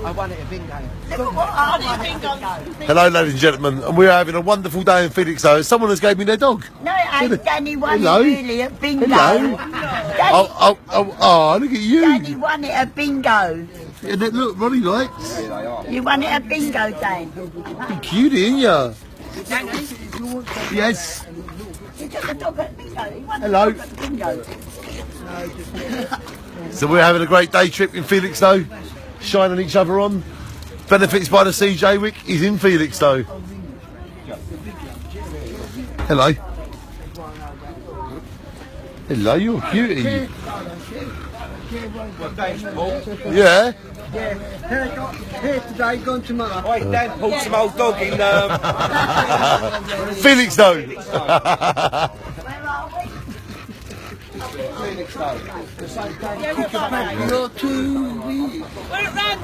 I won it a bingo. Look at what I won it a bingo. Hello, ladies and gentlemen, and we're having a wonderful day in Felixstowe. Someone has gave me their dog. No, it ain't. Danny won Hello. it really at bingo. Hello. Danny, Oh, look at you. Danny won it at bingo. Yeah, look, Ronnie likes. You won it at bingo, Dan. You're cute, ain't ya? Yes. He took the dog at bingo. He won Hello. the dog at bingo. So we're having a great day trip in Felixstowe, shining each other on. Benefits by the sea, Jaywick is in Felixstowe. Hello. Hello, you're a cutie. Yeah? Here today, gone tomorrow. Wait, Dan pulled some old dog in Felixstowe. Where are we? Felixstowe. Yeah, we're at